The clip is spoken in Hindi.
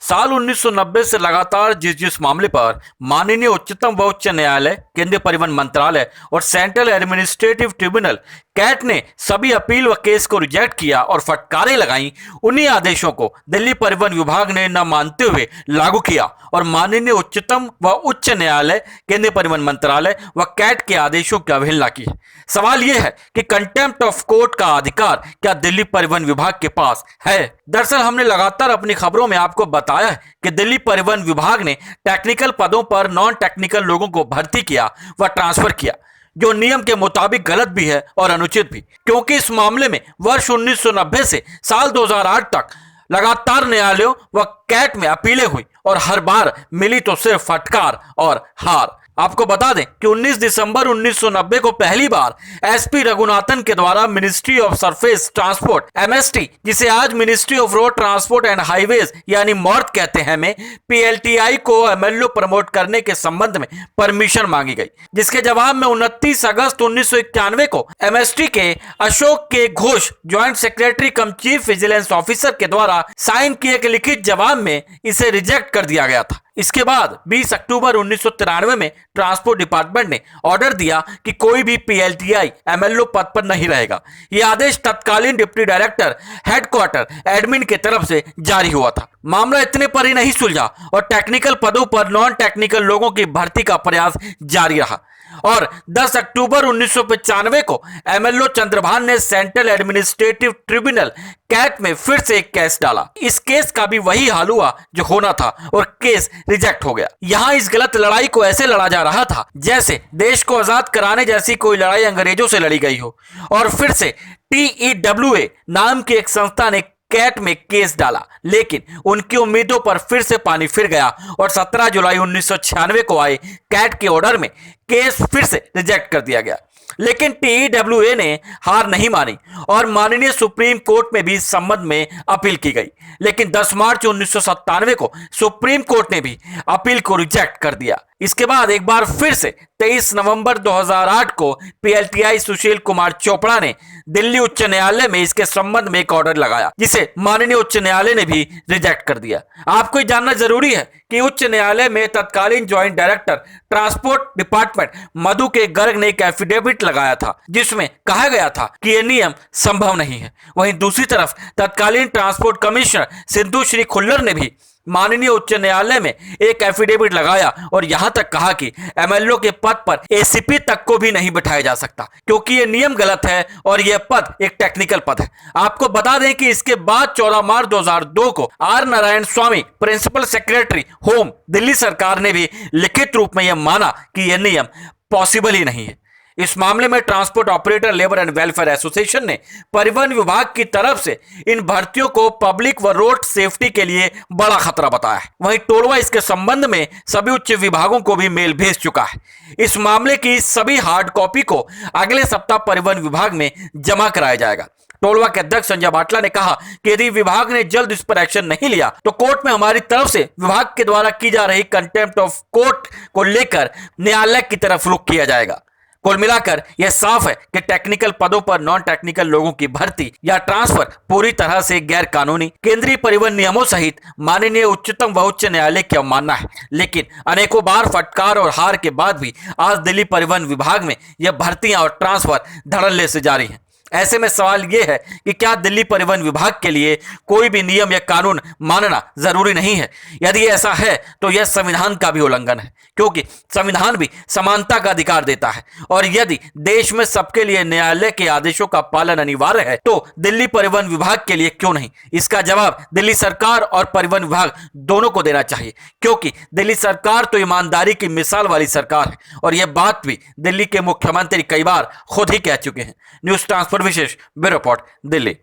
साल 1990 से लगातार जिस जिस मामले पर माननीय उच्चतम व उच्च न्यायालय, केंद्रीय परिवहन मंत्रालय और सेंट्रल एडमिनिस्ट्रेटिव ट्रिब्यूनल कैट ने सभी अपील व केस को रिजेक्ट किया और फटकारें लगाई, उन्हीं आदेशों को दिल्ली परिवहन विभाग ने न मानते हुए लागू किया और माननीय उच्चतम व उच्च न्यायालय, केंद्रीय परिवहन मंत्रालय व कैट के आदेशों की अवहेलना की है। सवाल यह है कि कंटेम्प्ट ऑफ कोर्ट का अधिकार क्या दिल्ली परिवहन विभाग के पास है? दरअसल हमने लगातार अपनी खबरों में आपको बताया है कि दिल्ली परिवहन विभाग ने टेक्निकल पदों पर नॉन टेक्निकल लोगों को भर्ती किया व ट्रांसफर किया, जो नियम के मुताबिक गलत भी है और अनुचित भी, क्योंकि इस मामले में वर्ष 1990 से साल 2008 तक लगातार न्यायालयों व कैट में अपीलें हुई और हर बार मिली तो सिर्फ फटकार और हार। आपको बता दें कि 19 दिसंबर 1990 को पहली बार एसपी रघुनाथन के द्वारा ministry of surface transport MST, जिसे आज ministry of road transport and highways यानी मॉर्थ कहते हैं, में पीएलटीआई को एमएलओ प्रमोट करने के संबंध में परमिशन मांगी गई, जिसके जवाब में 29 अगस्त 1991 को एमएसटी के अशोक के घोष, ज्वाइंट सेक्रेटरी कम चीफ विजिलेंस ऑफिसर के द्वारा साइन किए एक लिखित जवाब में इसे रिजेक्ट कर दिया गया था। इसके बाद 20 अक्टूबर 1993 में ट्रांसपोर्ट डिपार्टमेंट ने ऑर्डर दिया कि कोई भी पीएलटीआई एमएलओ पद पर नहीं रहेगा। यह आदेश तत्कालीन डिप्टी डायरेक्टर हेडक्वार्टर एडमिन की तरफ से जारी हुआ था। मामला इतने पर ही नहीं सुलझा और टेक्निकल पदों पर नॉन टेक्निकल लोगों की भर्ती का प्रयास जारी रहा और 10 अक्टूबर 1995 को एमएलओ चंद्रभान ने सेंट्रल एडमिनिस्ट्रेटिव ट्रिब्यूनल कैट में फिर से एक केस डाला। इस केस का भी वही हाल हुआ जो होना था और केस रिजेक्ट हो गया। यहाँ इस गलत लड़ाई को ऐसे लड़ा जा रहा था जैसे देश को आजाद कराने जैसी कोई लड़ाई अंग्रेजों से लड़ी गई हो और फिर से TEWA नाम की एक संस्था ने कैट में केस डाला, लेकिन उनकी उम्मीदों पर फिर से पानी फिर गया और 17 जुलाई 1996 को आए कैट के ऑर्डर में केस फिर से रिजेक्ट कर दिया गया। लेकिन TEWA ने हार नहीं मानी और माननीय सुप्रीम कोर्ट में भी इस संबंध में अपील की गई, लेकिन 10 मार्च 1997 को सुप्रीम कोर्ट ने भी अपील को रिजेक्ट कर दिया। इसके बाद एक बार फिर से 23 नवंबर 2008 को पीएलटीआई सुशील कुमार चोपड़ा ने दिल्ली उच्च न्यायालय में इसके संबंध में एक ऑर्डर लगाया, जिसे माननीय उच्च न्यायालय ने भी रिजेक्ट कर दिया। आपको जानना जरूरी है कि उच्च न्यायालय में तत्कालीन ज्वाइंट डायरेक्टर ट्रांसपोर्ट डिपार्टमेंट मधु के गर्ग ने एक एफिडेविट लगाया था, जिसमें कहा गया था कि यह नियम संभव नहीं है। वहीं दूसरी तरफ तत्कालीन ट्रांसपोर्ट कमिश्नर सिद्धू श्री खुल्लर ने भी माननीय उच्च न्यायालय में एक एफिडेविट लगाया और यहां तक कहा कि एमएलओ के पद पर एसीपी तक को भी नहीं बिठाया जा सकता, क्योंकि यह नियम गलत है और यह पद एक टेक्निकल पद है। आपको बता दें कि इसके बाद 14 मार्च 2002 को R Narayan Swami, principal secretary home, Delhi सरकार ने भी लिखित रूप में यह माना कि यह नियम पॉसिबल ही नहीं है। इस मामले में transport operator labour and welfare association ने परिवहन विभाग की तरफ से इन भर्तियों को पब्लिक व रोड सेफ्टी के लिए बड़ा खतरा बताया है। वहीं टोलवा इसके संबंध में सभी उच्च विभागों को भी मेल भेज चुका है। इस मामले की सभी हार्ड कॉपी को अगले सप्ताह परिवहन विभाग में जमा कराया जाएगा। टोलवा के अध्यक्ष संजय बाटला ने कहा कि यदि विभाग ने जल्द इस पर एक्शन नहीं लिया तो कोर्ट में हमारी तरफ से विभाग के द्वारा की जा रही कंटेम्प्ट ऑफ कोर्ट को लेकर न्यायालय की तरफ रुख किया जाएगा। कुल मिलाकर यह साफ है कि टेक्निकल पदों पर नॉन टेक्निकल लोगों की भर्ती या ट्रांसफर पूरी तरह से गैर कानूनी, केंद्रीय परिवहन नियमों सहित माननीय उच्चतम व उच्च न्यायालय की अवमानना है। लेकिन अनेकों बार फटकार और हार के बाद भी आज दिल्ली परिवहन विभाग में यह भर्तियां और ट्रांसफर धड़ल्ले से जारी हैं। ऐसे में सवाल यह है कि क्या दिल्ली परिवहन विभाग के लिए कोई भी नियम या कानून मानना जरूरी नहीं है? यदि ऐसा है तो यह संविधान का भी उल्लंघन है, क्योंकि संविधान भी समानता का अधिकार देता है और यदि देश में सबके लिए न्यायालय के आदेशों का पालन अनिवार्य है तो दिल्ली परिवहन विभाग के लिए क्यों नहीं? इसका जवाब दिल्ली सरकार और परिवहन विभाग दोनों को देना चाहिए, क्योंकि दिल्ली सरकार तो ईमानदारी की मिसाल वाली सरकार है और यह बात भी दिल्ली के मुख्यमंत्री कई बार खुद ही कह चुके हैं। न्यूज ट्रांसफर विशेष ब्यूरो रिपोर्ट, दिल्ली।